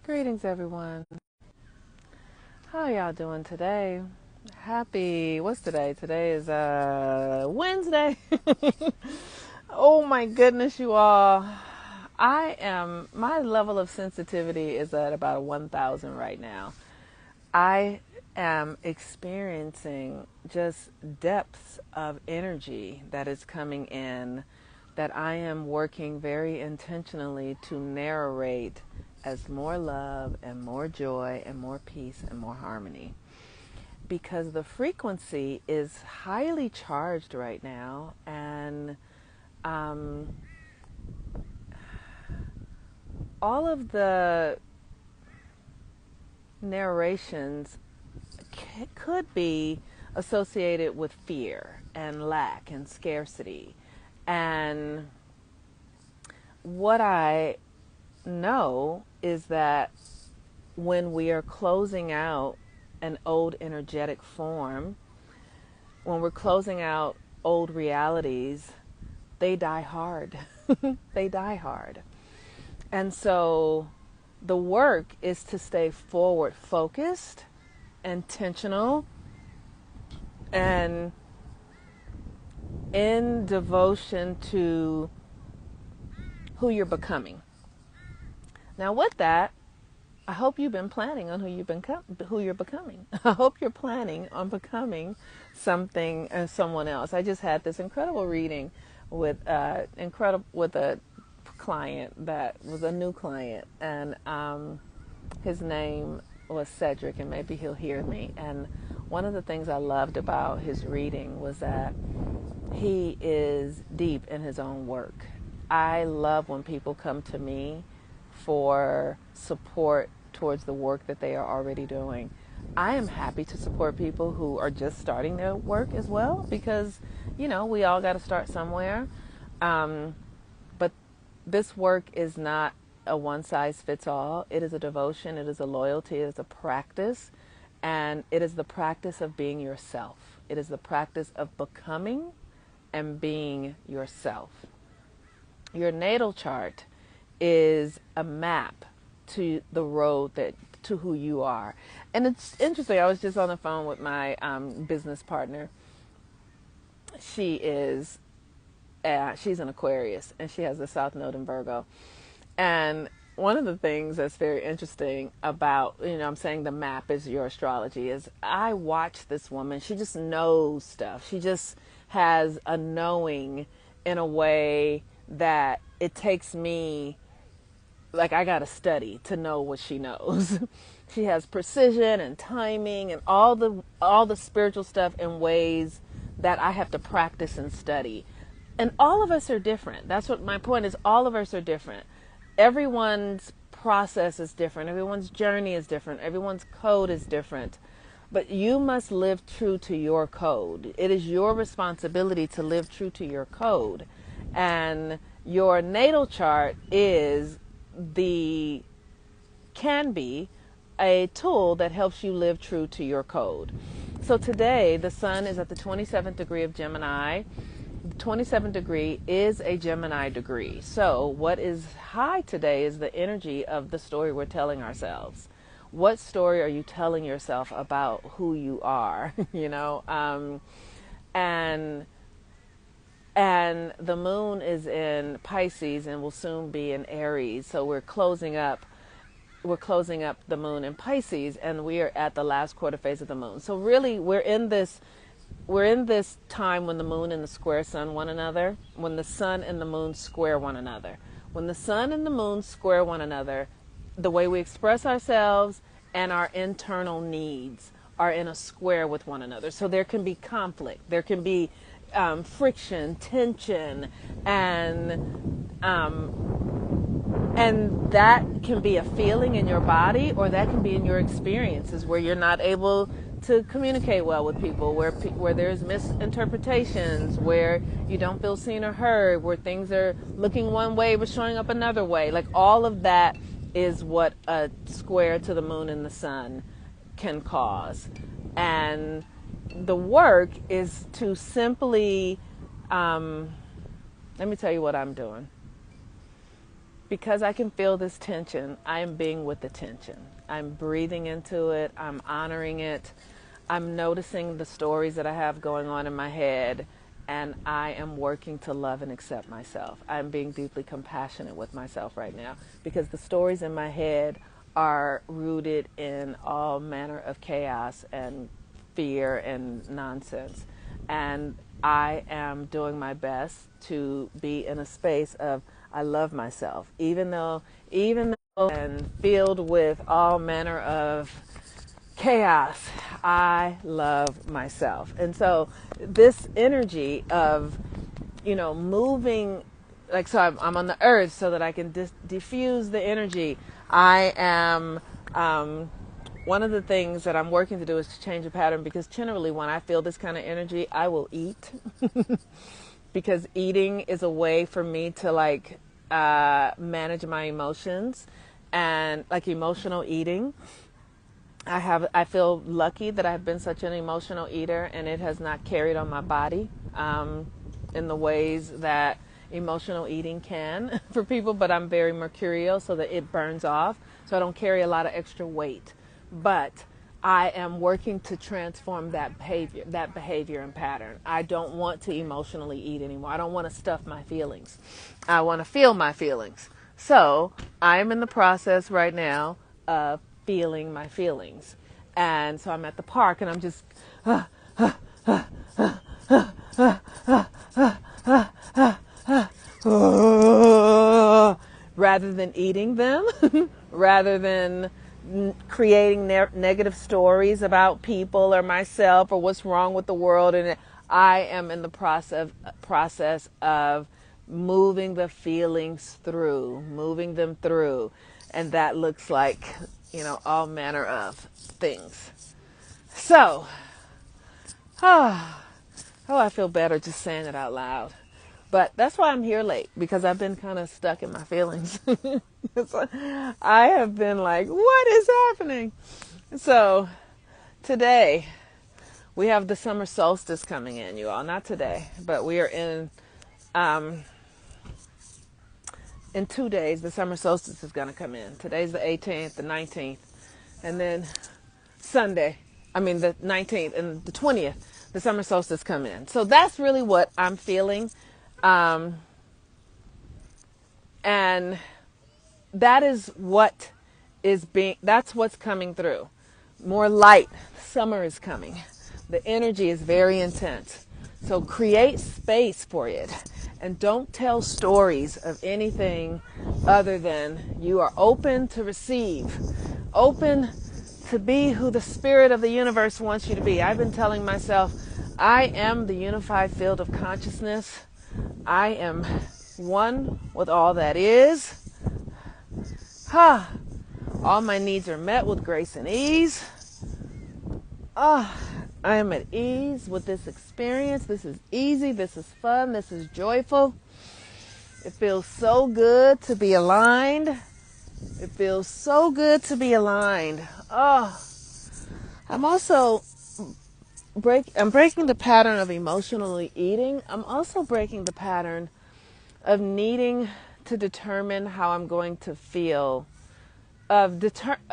Greetings, everyone. How y'all doing today? What's today? Today is Wednesday. Oh my goodness, you all. My level of sensitivity is at about 1,000 right now. I am experiencing just depths of energy that is coming in that I am working very intentionally to narrate as more love and more joy and more peace and more harmony. Because the frequency is highly charged right now, and um, all of the narrations could be associated with fear and lack and scarcity. And what I know is that when we are closing out an old energetic form, when we're closing out old realities, they die hard. They die hard. And so the work is to stay forward focused, intentional, and in devotion to who you're becoming. Now, with that, I hope you've been planning on who you're becoming. I hope you're planning on becoming something and someone else. I just had this incredible reading with a client that was a new client, and his name was Cedric, and maybe he'll hear me. And one of the things I loved about his reading was that he is deep in his own work. I love when people come to me for support towards the work that they are already doing. I am happy to support people who are just starting their work as well, because, we all got to start somewhere. But this work is not a one size fits all. It is a devotion, it is a loyalty, it is a practice, and it is the practice of being yourself. It is the practice of becoming and being yourself. Your natal chart is a map to the road to who you are. And it's interesting. I was just on the phone with my business partner. She's an Aquarius, and she has the South Node in Virgo. And one of the things that's very interesting about, I'm saying the map is your astrology, is I watch this woman. She just knows stuff. She just has a knowing in a way that it takes me, like, I got to study to know what she knows. She has precision and timing and all the spiritual stuff in ways that I have to practice and study. And all of us are different. That's what my point is. All of us are different. Everyone's process is different. Everyone's journey is different. Everyone's code is different. But you must live true to your code. It is your responsibility to live true to your code. And your natal chart can be a tool that helps you live true to your code. So today, the sun is at the 27th degree of Gemini. The 27th degree is a Gemini degree. So what is high today is the energy of the story we're telling ourselves. What story are you telling yourself about who you are? And the moon is in Pisces and will soon be in Aries. So we're closing up the moon in Pisces, and we are at the last quarter phase of the moon. So really we're in this time when the moon and the square sun one another, when the sun and the moon square one another. When the sun and the moon square one another, the way we express ourselves and our internal needs are in a square with one another. So there can be conflict, there can be friction, tension, and that can be a feeling in your body, or that can be in your experiences where you're not able to communicate well with people, where there's misinterpretations, where you don't feel seen or heard, where things are looking one way but showing up another way. Like, all of that is what a square to the moon and the sun can cause. And the work is to simply, let me tell you what I'm doing. because I can feel this tension, I am being with the tension. I'm breathing into it. I'm honoring it. I'm noticing the stories that I have going on in my head, and I am working to love and accept myself. I'm being deeply compassionate with myself right now because the stories in my head are rooted in all manner of chaos and fear and nonsense. And I am doing my best to be in a space of I love myself, even though and filled with all manner of chaos, I love myself. And so this energy of, moving, like, so I'm on the earth so that I can diffuse the energy. I am, one of the things that I'm working to do is to change the pattern, because generally when I feel this kind of energy, I will eat because eating is a way for me to manage my emotions, and like emotional eating. I feel lucky that I've been such an emotional eater, and it has not carried on my body in the ways that emotional eating can for people, but I'm very mercurial so that it burns off, so I don't carry a lot of extra weight. But I am working to transform that behavior and pattern. I don't want to emotionally eat anymore. I don't want to stuff my feelings. I want to feel my feelings. So I am in the process right now of feeling my feelings. And so I'm at the park and I'm just rather than eating them, rather than creating negative stories about people or myself or what's wrong with the world. And I am in the process of moving the feelings through, moving them through. And that looks like, all manner of things. So, I feel better just saying it out loud. But that's why I'm here late, because I've been kind of stuck in my feelings. I have been like, what is happening? So today we have the summer solstice coming in, you all. Not today, but we are in 2 days, the summer solstice is going to come in. Today's the 18th, the 19th, and then the 19th and the 20th, the summer solstice come in. So that's really what I'm feeling. And that is that's what's coming through. More light. Summer is coming. The energy is very intense. So create space for it. And don't tell stories of anything other than you are open to receive, open to be who the spirit of the universe wants you to be. I've been telling myself, I am the unified field of consciousness. I am one with all that is. All my needs are met with grace and ease. I am at ease with this experience. This is easy. This is fun. This is joyful. It feels so good to be aligned. It feels so good to be aligned. I'm also breaking the pattern of emotionally eating. I'm also breaking the pattern of needing to determine how I'm going to feel, of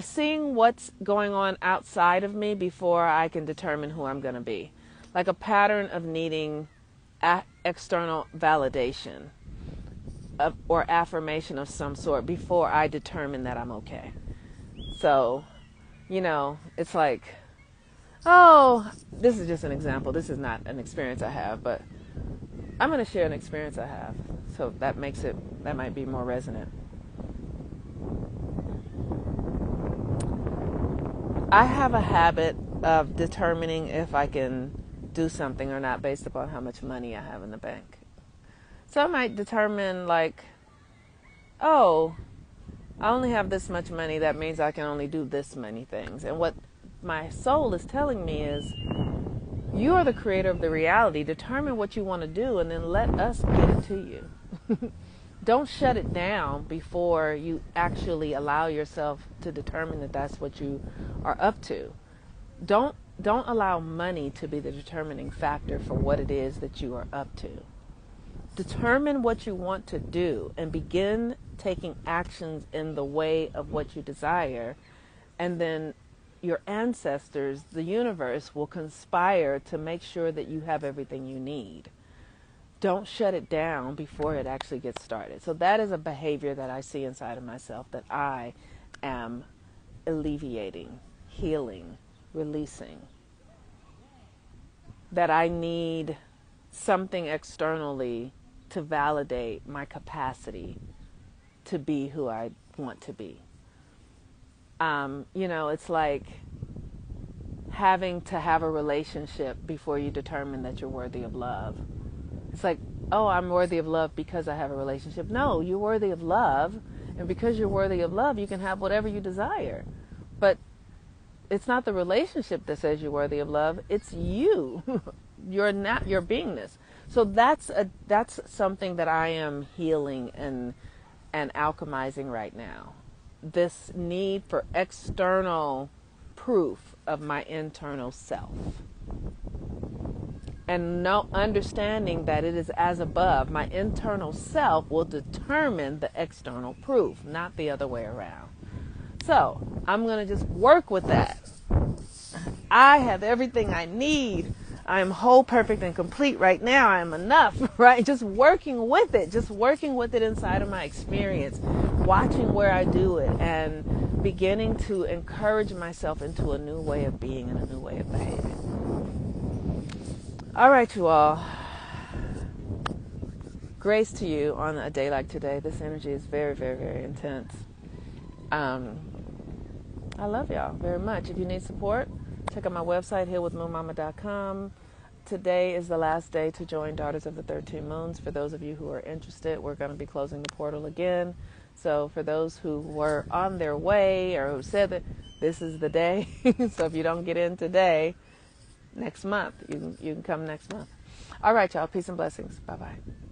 seeing what's going on outside of me before I can determine who I'm going to be. Like a pattern of needing external validation or affirmation of some sort before I determine that I'm okay. So, it's like, this is just an example. This is not an experience I have, but I'm going to share an experience I have. So that might be more resonant. I have a habit of determining if I can do something or not based upon how much money I have in the bank. So I might determine I only have this much money. That means I can only do this many things. And what my soul is telling me is, you are the creator of the reality. Determine what you want to do and then let us get it to you. Don't shut it down before you actually allow yourself to determine that that's what you are up to. Don't allow money to be the determining factor for what it is that you are up to. Determine what you want to do and begin taking actions in the way of what you desire, and then your ancestors, the universe, will conspire to make sure that you have everything you need. Don't shut it down before it actually gets started. So that is a behavior that I see inside of myself that I am alleviating, healing, releasing. That I need something externally to validate my capacity to be who I want to be. It's like having to have a relationship before you determine that you're worthy of love. It's like, oh, I'm worthy of love because I have a relationship. No, you're worthy of love. And because you're worthy of love, you can have whatever you desire. But it's not the relationship that says you're worthy of love. It's you. You're not your beingness. So that's something that I am healing and alchemizing right now. This need for external proof of my internal self. And no understanding that it is as above. My internal self will determine the external proof, not the other way around. So I'm going to just work with that. I have everything I need. I am whole, perfect, and complete right now. I am enough, right? Just working with it inside of my experience, watching where I do it, and beginning to encourage myself into a new way of being and a new way of behaving. All right, you all. Grace to you on a day like today. This energy is very, very, very intense. I love y'all very much. If you need support, check out my website, healwithmoonmama.com. Today is the last day to join Daughters of the 13 Moons. For those of you who are interested, we're going to be closing the portal again. So for those who were on their way or who said that this is the day, so if you don't get in today, next month, you can come next month. All right, y'all. Peace and blessings. Bye-bye.